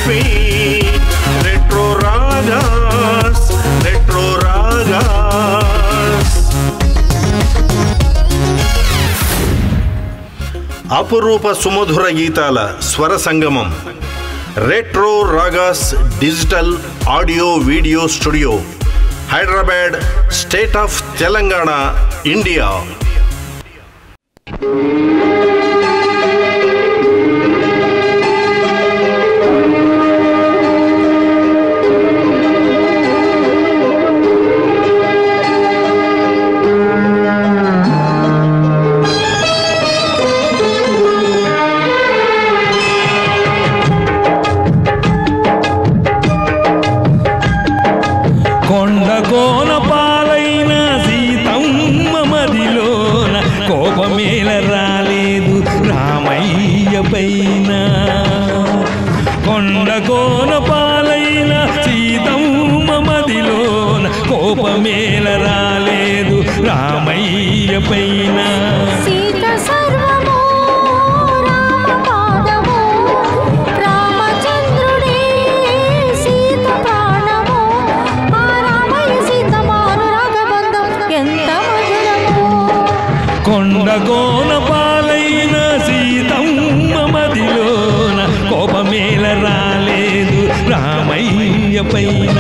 Happy retro Ragas retro Ragas. అపురూప సుమధుర గీతాల స్వర సంగమం retro Ragas digital audio video studio, Hyderabad, state of Telangana, India. కొండకోన పాలైన సీతమ్మ మదిలోన కోపమేల రాలేదు రామయ్య పైన. కొండకోన పాలైన సీతమ్మ మదిలోన కోపమేల రాలేదు రామయ్య పైన. కొండకోన పాలైన సీతమ్మ మదిలోన కోపమేల రాలేదు రామయ్య పైన.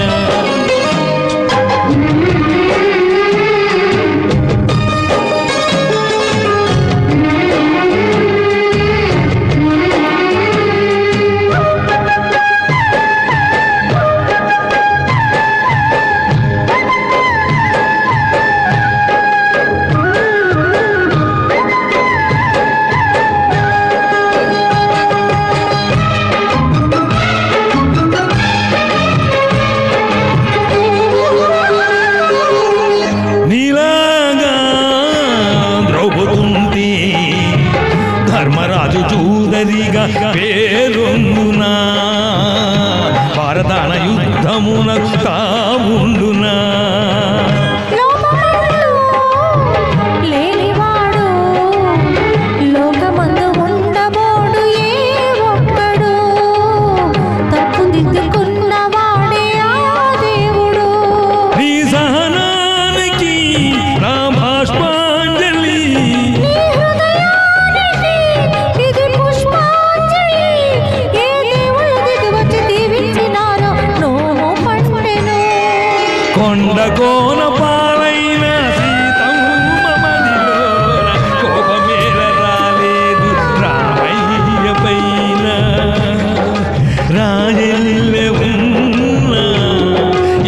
ధర్మరాజు చూదరిగా పేరొందునా భారతాన యుద్ధమున తాముండునా. కొండకోన పాలైన సీతమ్మ మదిలోన కోపమేల రాలేదు రామయ్య పైన. రాజెల్లె ఉన్న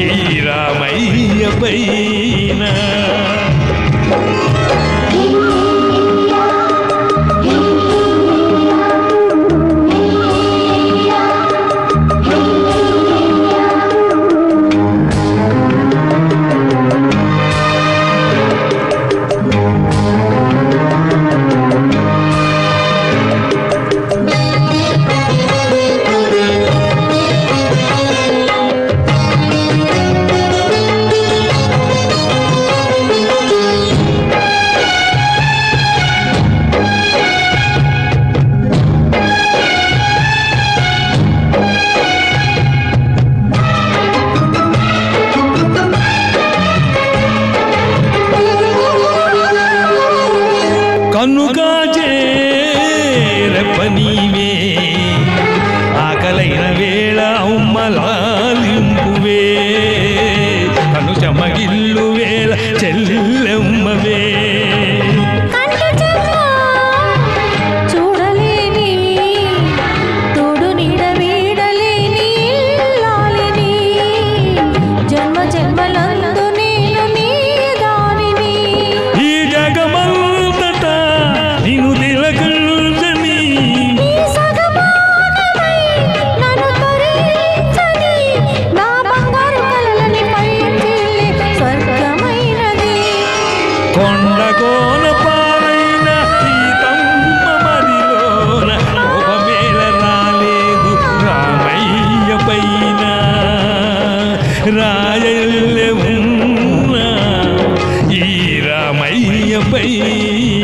ఈ రామయ్య పైన. కన్నుకాచే రెప్పనీవే ఆకలైన వేళ అమ్మలాలింపువే కను చెమగిల్లు వేళ చెల్లెమ్మవే. కొండకోన పాలైన సీతమ్మ మదిలోన కోపమేల రాలేదు రామయ్య పైన. రాజెల్లె ఉన్న ఈ రామయ్య పైన.